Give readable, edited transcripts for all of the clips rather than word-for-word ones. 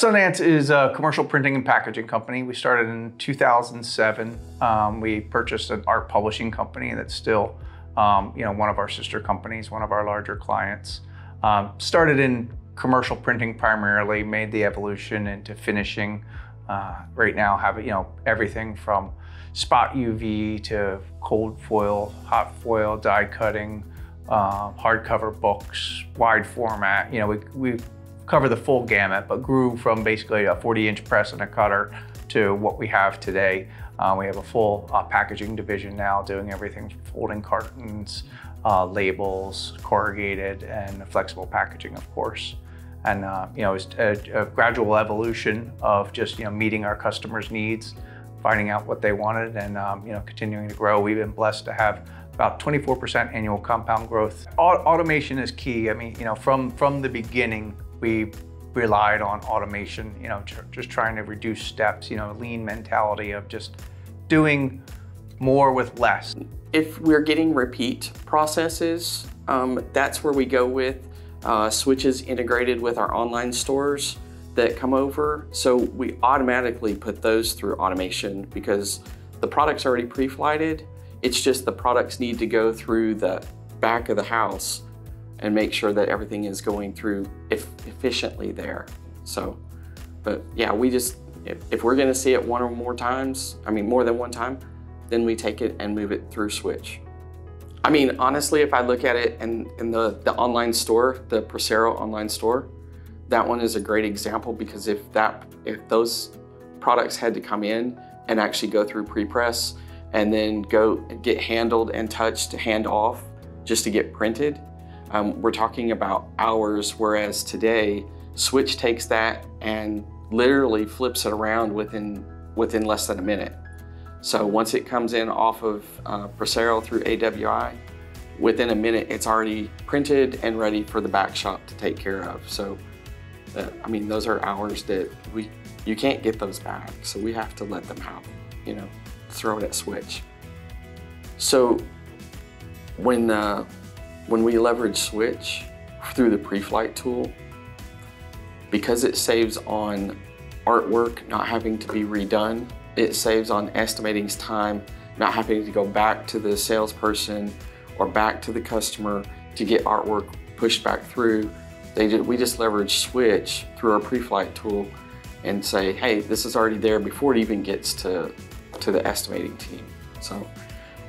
Sundance is a commercial printing and packaging company. We started in 2007. We purchased an art publishing company that's still one of our sister companies, one of our larger clients. Started in commercial printing primarily, made the evolution into finishing. Right now have everything from spot UV to cold foil, hot foil, die cutting, hardcover books, wide format. We cover the full gamut, but grew from basically a 40-inch press and a cutter to what we have today. We have a full packaging division now, doing everything from folding cartons, labels, corrugated, and flexible packaging, of course. And it's a gradual evolution of just meeting our customers' needs, finding out what they wanted, and continuing to grow. We've been blessed to have about 24% annual compound growth. Automation is key. I mean, from the beginning, we relied on automation. Just trying to reduce steps. Lean mentality of just doing more with less. If we're getting repeat processes, that's where we go with switches integrated with our online stores that come over. So we automatically put those through automation because the product's already pre-flighted. It's just the products need to go through the back of the house and make sure that everything is going through efficiently there. So, but yeah, we just, if we're gonna see it one or more times, more than one time, then we take it and move it through switch. Honestly, if I look at it in the online store, the Procero online store, that one is a great example because if those products had to come in and actually go through pre-press and then go get handled and touched to hand off just to get printed, we're talking about hours, whereas today, Switch takes that and literally flips it around within less than a minute. So once it comes in off of Procero through AWI, within a minute it's already printed and ready for the back shop to take care of. So, those are hours that you can't get those back, so we have to let them have them, throw it at Switch. So when we leverage Switch through the pre-flight tool, because it saves on artwork not having to be redone, it saves on estimating's time, not having to go back to the salesperson or back to the customer to get artwork pushed back through. We just leverage Switch through our pre-flight tool and say, hey, this is already there before it even gets to the estimating team. So,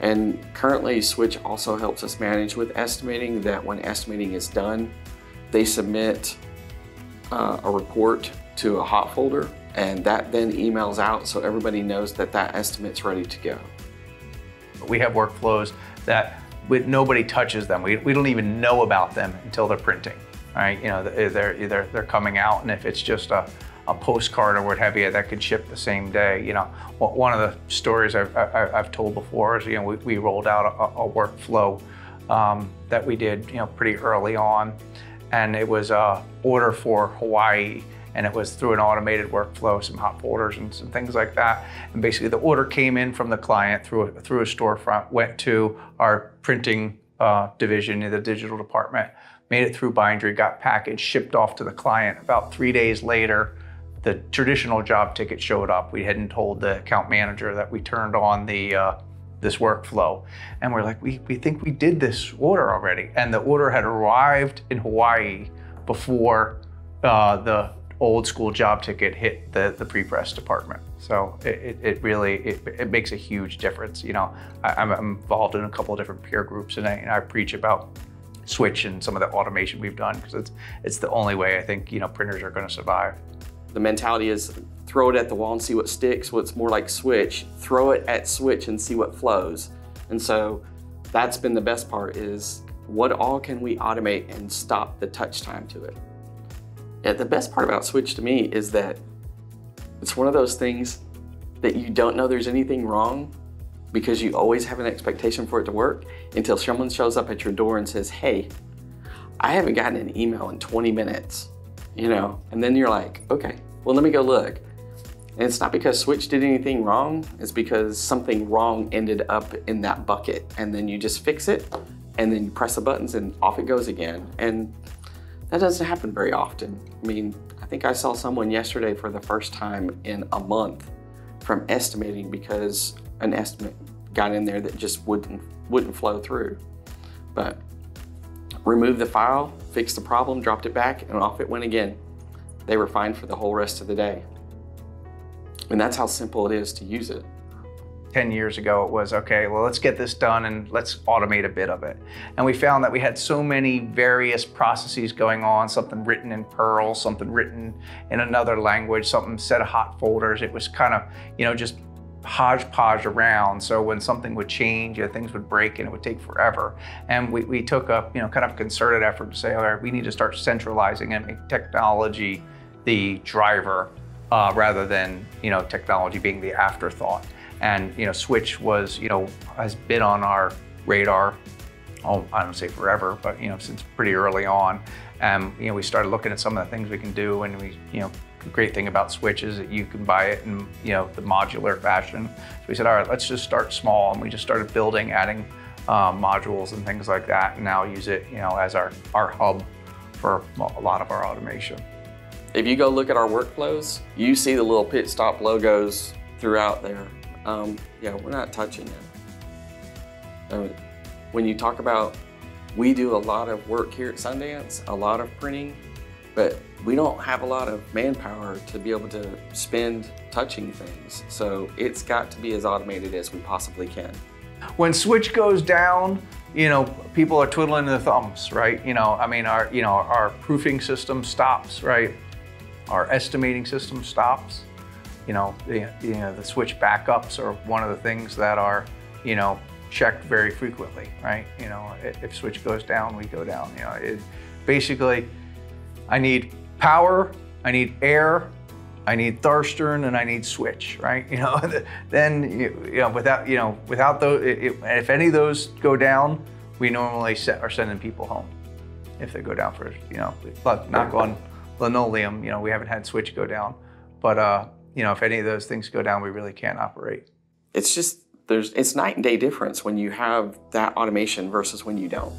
and currently Switch also helps us manage with estimating, that when estimating is done, they submit a report to a hot folder, and that then emails out so everybody knows that estimate's ready to go. We have workflows that nobody touches them. We don't even know about them until they're printing, right? They're coming out, and if it's just a postcard or what have you, that could ship the same day. One of the stories I've told before is, we rolled out a workflow that we did, pretty early on, and it was a order for Hawaii, and it was through an automated workflow, some hot folders and some things like that. And basically the order came in from the client through a storefront, went to our printing division in the digital department, made it through bindery, got packaged, shipped off to the client. About 3 days later, the traditional job ticket showed up. We hadn't told the account manager that we turned on this workflow. And we're like, we think we did this order already. And the order had arrived in Hawaii before the old school job ticket hit the pre-press department. So it really makes a huge difference. I'm involved in a couple of different peer groups, and I preach about Switch and some of the automation we've done, because it's the only way I think printers are going to survive. The mentality is throw it at the wall and see what sticks. What's more like Switch, throw it at Switch and see what flows. And so that's been the best part, is what all can we automate and stop the touch time to it. Yeah, the best part about Switch to me is that it's one of those things that you don't know there's anything wrong, because you always have an expectation for it to work until someone shows up at your door and says, hey, I haven't gotten an email in 20 minutes, and then you're like, okay, well, let me go look. And it's not because Switch did anything wrong, it's because something wrong ended up in that bucket, and then you just fix it, and then you press the buttons and off it goes again. And that doesn't happen very often. I think think I saw someone yesterday for the first time in a month from estimating because an estimate got in there that just wouldn't flow through. But removed the file, fixed the problem, dropped it back, and off it went again. They were fine for the whole rest of the day. And that's how simple it is to use it. 10 years ago, it was, okay, well, let's get this done and let's automate a bit of it. And we found that we had so many various processes going on, something written in Perl, something written in another language, something set of hot folders. It was kind of, just hodgepodge around. So when something would change, things would break and it would take forever. And we took a, kind of a concerted effort to say, all right, we need to start centralizing and make technology the driver rather than, technology being the afterthought. And Switch was, has been on our radar, I don't say forever, but since pretty early on. And we started looking at some of the things we can do, and the great thing about Switch is that you can buy it in the modular fashion. So we said, all right, let's just start small, and we just started building, adding modules and things like that, and now use it as our hub for a lot of our automation. If you go look at our workflows, you see the little pit stop logos throughout there. We're not touching it. When you talk about, we do a lot of work here at Sundance, a lot of printing, but we don't have a lot of manpower to be able to spend touching things. So it's got to be as automated as we possibly can. When Switch goes down, people are twiddling their thumbs, right? Our proofing system stops, right? Our estimating system stops. The Switch backups are one of the things that are, checked very frequently, right? If Switch goes down, we go down. Basically, I need power, I need air, I need Tharstern, and I need Switch, right? Then without those, if any of those go down, we normally are sending people home. If they go down for, knock on linoleum, we haven't had Switch go down, but if any of those things go down, we really can't operate. It's just, it's night and day difference when you have that automation versus when you don't.